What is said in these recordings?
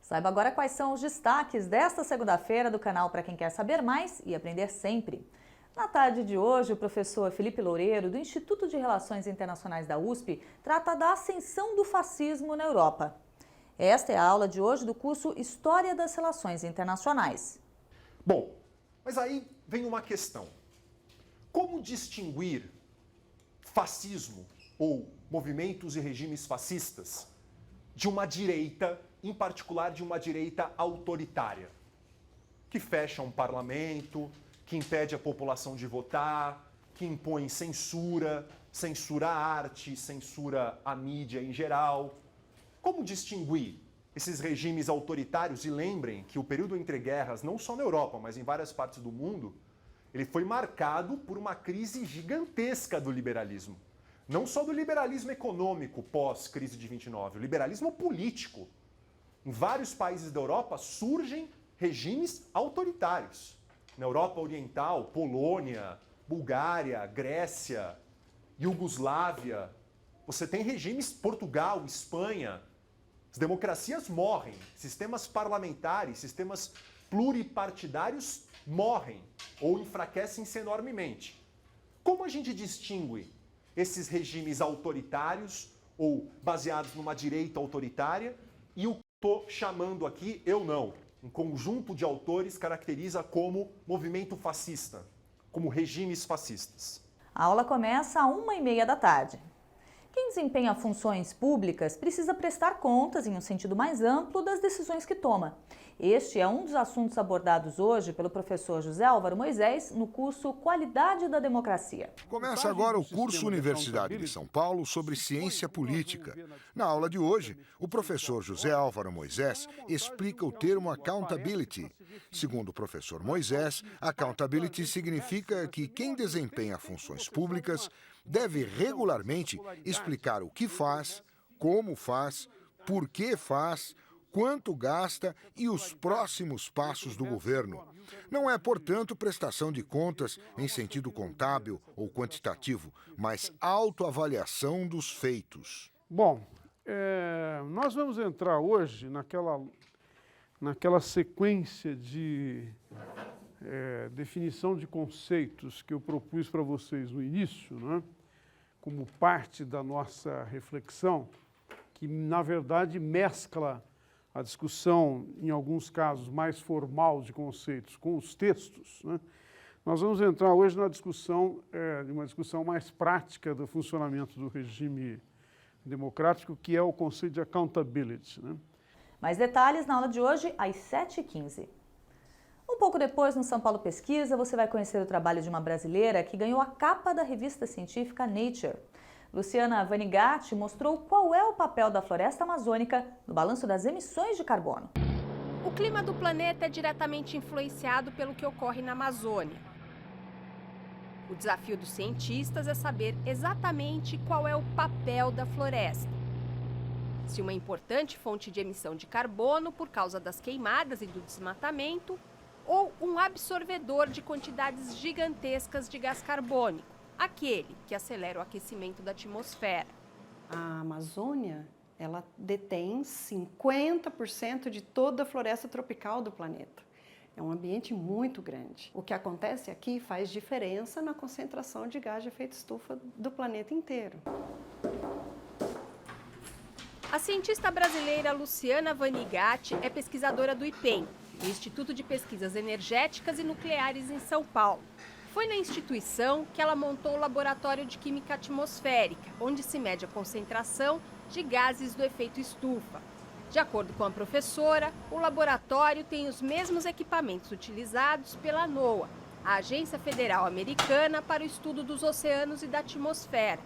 Saiba agora quais são os destaques desta segunda-feira do canal para quem quer saber mais e aprender sempre. Na tarde de hoje, o professor Felipe Loureiro, do Instituto de Relações Internacionais da USP, trata da ascensão do fascismo na Europa. Esta é a aula de hoje do curso História das Relações Internacionais. Bom, mas aí vem uma questão. Como distinguir fascismo ou movimentos e regimes fascistas de uma direita, em particular de uma direita autoritária, que fecha um parlamento, que impede a população de votar, que impõe censura, censura a arte, censura a mídia em geral? Como distinguir esses regimes autoritários? E lembrem que o período entre guerras, não só na Europa, mas em várias partes do mundo, ele foi marcado por uma crise gigantesca do liberalismo. Não só do liberalismo econômico pós-crise de 29, o liberalismo político. Em vários países da Europa surgem regimes autoritários. Na Europa Oriental, Polônia, Bulgária, Grécia, Iugoslávia, você tem regimes, Portugal, Espanha. As democracias morrem, sistemas parlamentares, sistemas pluripartidários morrem ou enfraquecem-se enormemente. Como a gente distingue esses regimes autoritários ou baseados numa direita autoritária e o que estou chamando aqui, eu não, um conjunto de autores caracteriza como movimento fascista, como regimes fascistas? A aula começa às 1h30 da tarde. Quem desempenha funções públicas precisa prestar contas, em um sentido mais amplo, das decisões que toma. Este é um dos assuntos abordados hoje pelo professor José Álvaro Moisés no curso Qualidade da Democracia. Começa agora o curso Universidade de São Paulo sobre Ciência Política. Na aula de hoje, o professor José Álvaro Moisés explica o termo accountability. Segundo o professor Moisés, accountability significa que quem desempenha funções públicas deve regularmente explicar o que faz, como faz, por que faz, quanto gasta e os próximos passos do governo. Não é, portanto, prestação de contas em sentido contábil ou quantitativo, mas autoavaliação dos feitos. Bom, nós vamos entrar hoje naquela sequência de definição de conceitos que eu propus para vocês no início, né, como parte da nossa reflexão, que, na verdade, mescla a discussão, em alguns casos, mais formal de conceitos com os textos, né? Nós vamos entrar hoje na discussão, uma discussão mais prática do funcionamento do regime democrático, que é o conceito de accountability, né? Mais detalhes na aula de hoje, às 7h15. Um pouco depois, no São Paulo Pesquisa, você vai conhecer o trabalho de uma brasileira que ganhou a capa da revista científica Nature. Luciana Vanigatti mostrou qual é o papel da floresta amazônica no balanço das emissões de carbono. O clima do planeta é diretamente influenciado pelo que ocorre na Amazônia. O desafio dos cientistas é saber exatamente qual é o papel da floresta. Se uma importante fonte de emissão de carbono por causa das queimadas e do desmatamento, ou um absorvedor de quantidades gigantescas de gás carbônico, aquele que acelera o aquecimento da atmosfera. A Amazônia, ela detém 50% de toda a floresta tropical do planeta. É um ambiente muito grande. O que acontece aqui faz diferença na concentração de gás de efeito estufa do planeta inteiro. A cientista brasileira Luciana Vanigatti é pesquisadora do IPEM, o Instituto de Pesquisas Energéticas e Nucleares em São Paulo. Foi na instituição que ela montou o Laboratório de Química Atmosférica, onde se mede a concentração de gases do efeito estufa. De acordo com a professora, o laboratório tem os mesmos equipamentos utilizados pela NOAA, a Agência Federal Americana para o Estudo dos Oceanos e da Atmosfera.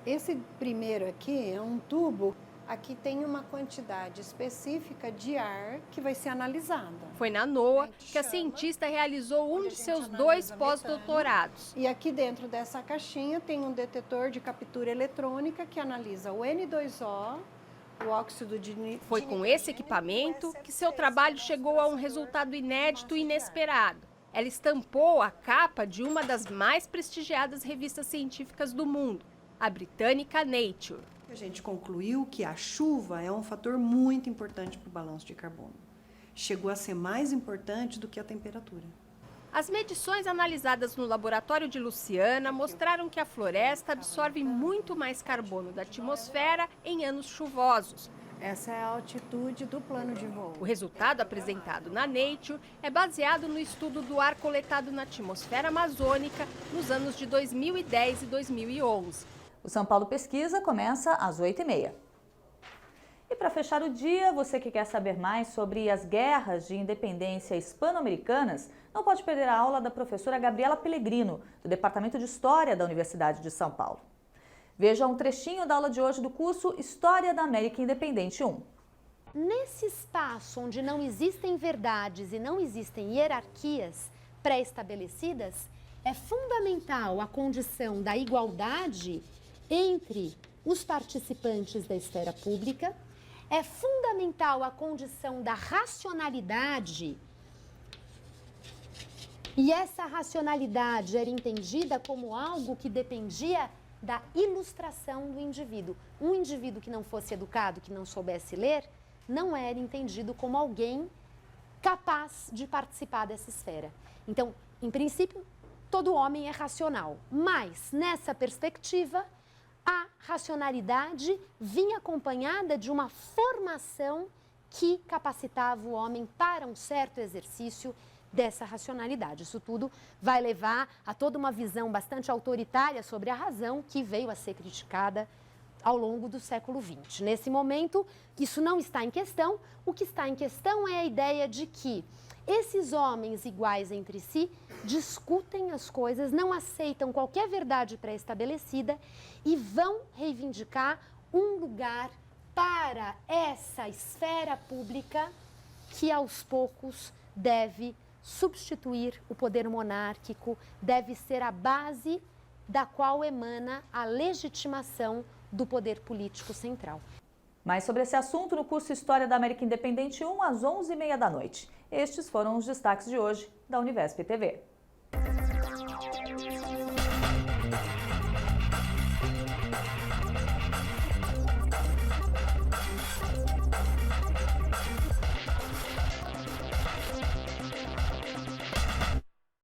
Esse primeiro aqui é um tubo. Aqui tem uma quantidade específica de ar que vai ser analisada. Foi na NOAA que a cientista realizou um de seus 2 pós-doutorados. E aqui dentro dessa caixinha tem um detetor de captura eletrônica que analisa o N2O, o óxido de nitrogênio. Foi com esse equipamento que seu trabalho chegou a um resultado inédito e inesperado. Ela estampou a capa de uma das mais prestigiadas revistas científicas do mundo, a britânica Nature. A gente concluiu que a chuva é um fator muito importante para o balanço de carbono. Chegou a ser mais importante do que a temperatura. As medições analisadas no laboratório de Luciana mostraram que a floresta absorve muito mais carbono da atmosfera em anos chuvosos. Essa é a altitude do plano de voo. O resultado apresentado na Nature é baseado no estudo do ar coletado na atmosfera amazônica nos anos de 2010 e 2011. O São Paulo Pesquisa começa às 8h30. E para fechar o dia, você que quer saber mais sobre as guerras de independência hispano-americanas, não pode perder a aula da professora Gabriela Pellegrino, do Departamento de História da Universidade de São Paulo. Veja um trechinho da aula de hoje do curso História da América Independente 1. Nesse espaço onde não existem verdades e não existem hierarquias pré-estabelecidas, é fundamental a condição da igualdade entre os participantes da esfera pública, é fundamental a condição da racionalidade, e essa racionalidade era entendida como algo que dependia da ilustração do indivíduo. Um indivíduo que não fosse educado, que não soubesse ler, não era entendido como alguém capaz de participar dessa esfera. Então, em princípio, todo homem é racional, mas nessa perspectiva, a racionalidade vinha acompanhada de uma formação que capacitava o homem para um certo exercício dessa racionalidade. Isso tudo vai levar a toda uma visão bastante autoritária sobre a razão que veio a ser criticada ao longo do século XX. Nesse momento, isso não está em questão. O que está em questão é a ideia de que esses homens iguais entre si discutem as coisas, não aceitam qualquer verdade pré-estabelecida e vão reivindicar um lugar para essa esfera pública que aos poucos deve substituir o poder monárquico, deve ser a base da qual emana a legitimação do poder político central. Mais sobre esse assunto no curso História da América Independente 1 às 11h30 da noite. Estes foram os destaques de hoje da Univesp TV.